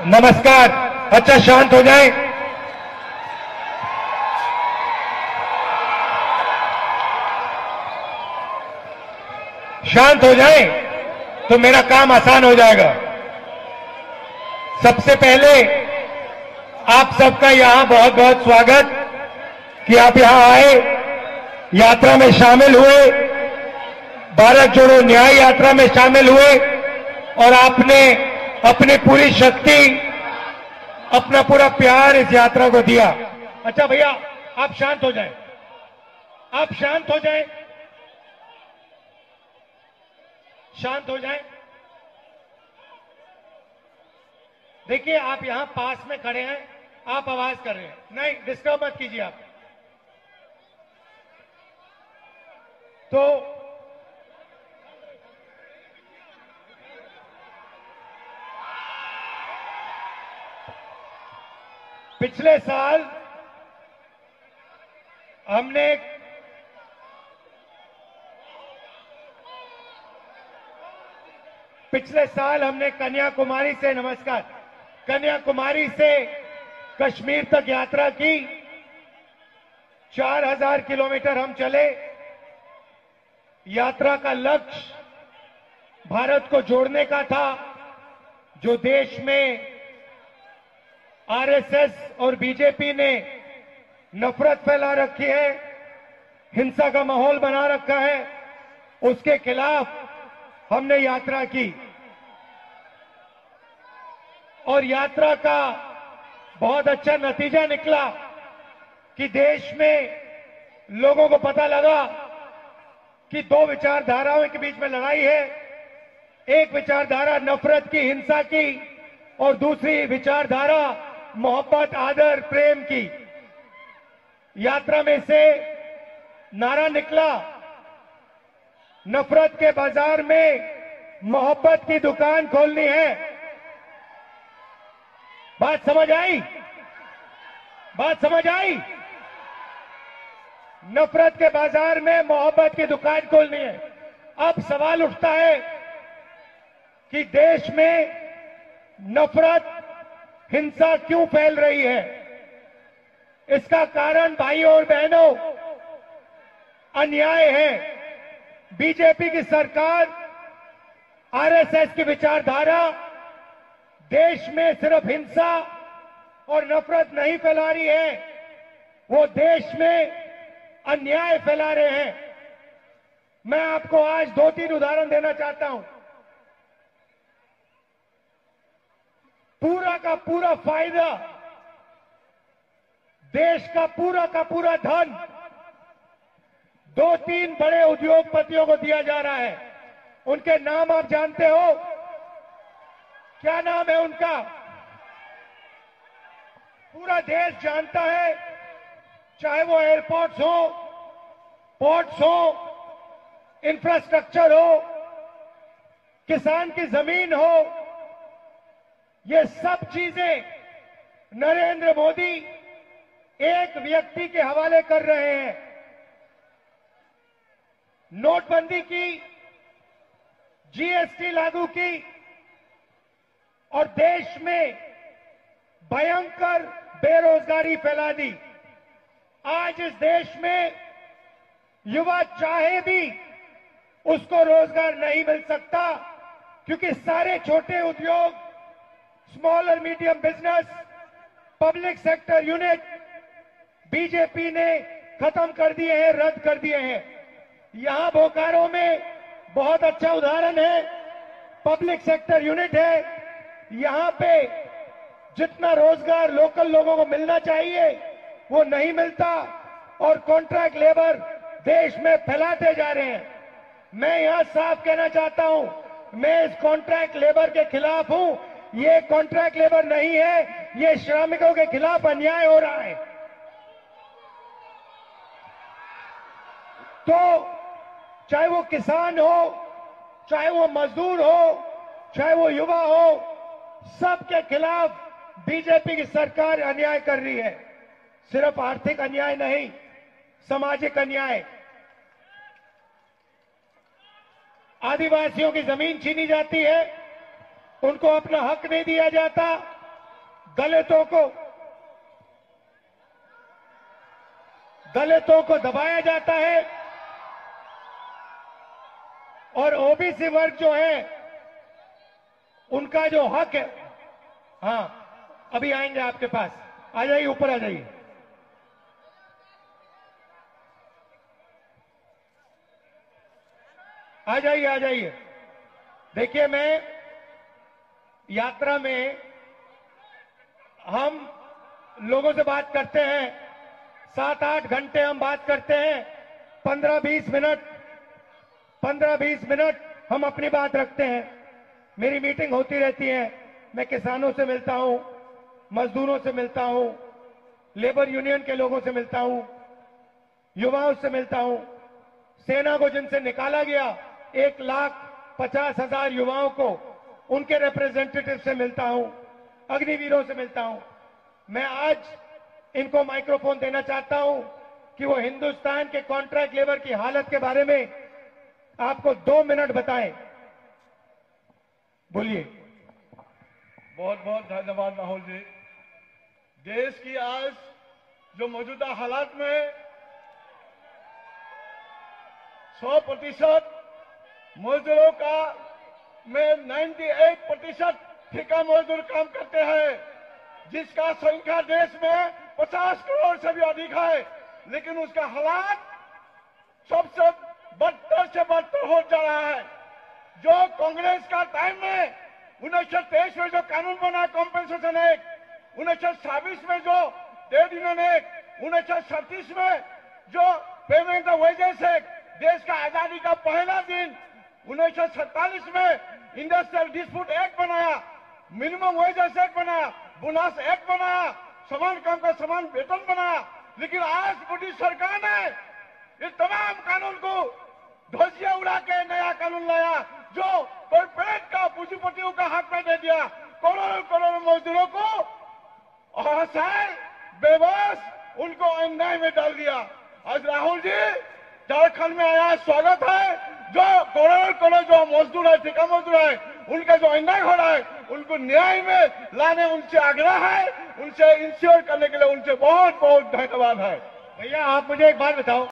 नमस्कार। अच्छा, शांत हो जाए। शांत हो जाए तो मेरा काम आसान हो जाएगा। सबसे पहले आप सबका यहां बहुत बहुत स्वागत कि आप यहां आए, यात्रा में शामिल हुए, भारत जोड़ो न्याय यात्रा में शामिल हुए और आपने अपनी पूरी शक्ति, अपना पूरा प्यार इस यात्रा को दिया। अच्छा भैया, आप शांत हो जाएं। आप शांत हो जाएं। शांत हो जाएं। देखिए, आप यहां पास में खड़े हैं, आप आवाज कर रहे हैं, नहीं डिस्टर्ब मत कीजिए आप। तो पिछले साल हमने कन्याकुमारी से, नमस्कार, कन्याकुमारी से कश्मीर तक यात्रा की। 4000 किलोमीटर हम चले। यात्रा का लक्ष्य भारत को जोड़ने का था। जो देश में आरएसएस और बीजेपी ने नफरत फैला रखी है, हिंसा का माहौल बना रखा है, उसके खिलाफ हमने यात्रा की। और यात्रा का बहुत अच्छा नतीजा निकला कि देश में लोगों को पता लगा कि दो विचारधाराओं के बीच में लड़ाई है। एक विचारधारा नफरत की, हिंसा की, और दूसरी विचारधारा मोहब्बत, आदर, प्रेम की। यात्रा में से नारा निकला, नफरत के बाजार में मोहब्बत की दुकान खोलनी है। बात समझ आई? बात समझ आई? नफरत के बाजार में मोहब्बत की दुकान खोलनी है। अब सवाल उठता है कि देश में नफरत, हिंसा क्यों फैल रही है? इसका कारण भाइयों और बहनों अन्याय है। बीजेपी की सरकार, आरएसएस की विचारधारा देश में सिर्फ हिंसा और नफरत नहीं फैला रही है, वो देश में अन्याय फैला रहे हैं। मैं आपको आज 2-3 उदाहरण देना चाहता हूं। पूरा का पूरा फायदा, देश का पूरा धन 2-3 बड़े उद्योगपतियों को दिया जा रहा है। उनके नाम आप जानते हो? क्या नाम है उनका? पूरा देश जानता है। चाहे वो एयरपोर्ट्स हो, पोर्ट्स हो, इंफ्रास्ट्रक्चर हो, किसान की जमीन हो, ये सब चीजें नरेंद्र मोदी एक व्यक्ति के हवाले कर रहे हैं। नोटबंदी की, जीएसटी लागू की और देश में भयंकर बेरोजगारी फैला दी। आज इस देश में युवा चाहे भी उसको रोजगार नहीं मिल सकता, क्योंकि सारे छोटे उद्योग, स्मॉल और medium business, public sector unit BJP ने खत्म कर दिए हैं, रद्द कर दिए हैं। यहां बोकारो में बहुत अच्छा उदाहरण है, पब्लिक सेक्टर यूनिट है। यहां पे जितना रोजगार लोकल लोगों को मिलना चाहिए वो नहीं मिलता और कॉन्ट्रैक्ट लेबर देश में फैलाते जा रहे हैं। मैं यहां साफ कहना चाहता हूं, मैं इस कॉन्ट्रैक्ट लेबर के खिलाफ हूं। ये कॉन्ट्रैक्ट लेबर नहीं है, ये श्रमिकों के खिलाफ अन्याय हो रहा है। तो चाहे वो किसान हो, चाहे वो मजदूर हो, चाहे वो युवा हो, सबके खिलाफ बीजेपी की सरकार अन्याय कर रही है। सिर्फ आर्थिक अन्याय नहीं, सामाजिक अन्याय। आदिवासियों की जमीन छीनी जाती है, उनको अपना हक नहीं दिया जाता, दलितों को दबाया जाता है और ओबीसी वर्ग जो है उनका जो हक है। हाँ, अभी आएंगे आपके पास। आ जाइए, ऊपर आ जाइए। आ जाइए, आ जाइए। देखिए, मैं यात्रा में हम लोगों से बात करते हैं, 7-8 घंटे हम बात करते हैं। 15-20 मिनट हम अपनी बात रखते हैं। मेरी मीटिंग होती रहती है। मैं किसानों से मिलता हूं, मजदूरों से मिलता हूं, लेबर यूनियन के लोगों से मिलता हूं, युवाओं से मिलता हूं। सेना को जिनसे निकाला गया 1,50,000 युवाओं को, उनके रिप्रेजेंटेटिव से मिलता हूं, अग्निवीरों से मिलता हूं। मैं आज इनको माइक्रोफोन देना चाहता हूं कि वो हिंदुस्तान के कॉन्ट्रैक्ट लेबर की हालत के बारे में आपको 2 मिनट बताएं। बोलिए। बहुत बहुत धन्यवाद राहुल जी। देश की आज जो मौजूदा हालात में 100% मजदूरों का में 98% ठेका मजदूर काम करते हैं, जिसका संख्या देश में 50 करोड़ से भी अधिक है। लेकिन उसका हालात सबसे बदतर से बदतर हो जा रहा है। जो कांग्रेस का टाइम में 1923 में जो कानून बना कॉम्पेंसेशन एक्ट, 1926 में जो ट्रेड यूनियन एक्ट, 1937 में जो पेमेंट ऑफ वेजेस एक्ट, देश का आजादी का पहला दिन 1947 में इंडस्ट्रियल डिस्प्यूट एक्ट बनाया, मिनिमम वेजेस एक्ट बनाया, बोनस एक्ट बनाया, समान काम का समान वेतन बनाया। लेकिन आज मोदी सरकार ने इस तमाम कानून को ध्वजिया उड़ा के नया कानून लाया, जो कॉर्पोरेट का पूंजीपतियों का हक में दे दिया। करोड़ों करोड़ों मजदूरों को असहाय, बेबस, उनको अन्याय में डाल दिया। आज राहुल जी झारखंड में आया, स्वागत है। जो करोड़ों करोड़ जो मजदूर है, ठेका मजदूर है, उनका जो अन्याय हो रहा है, उनको न्याय में लाने उनसे आग्रह है, उनसे इंश्योर करने के लिए उनसे बहुत बहुत धन्यवाद है। भैया, आप मुझे एक बात बताओ।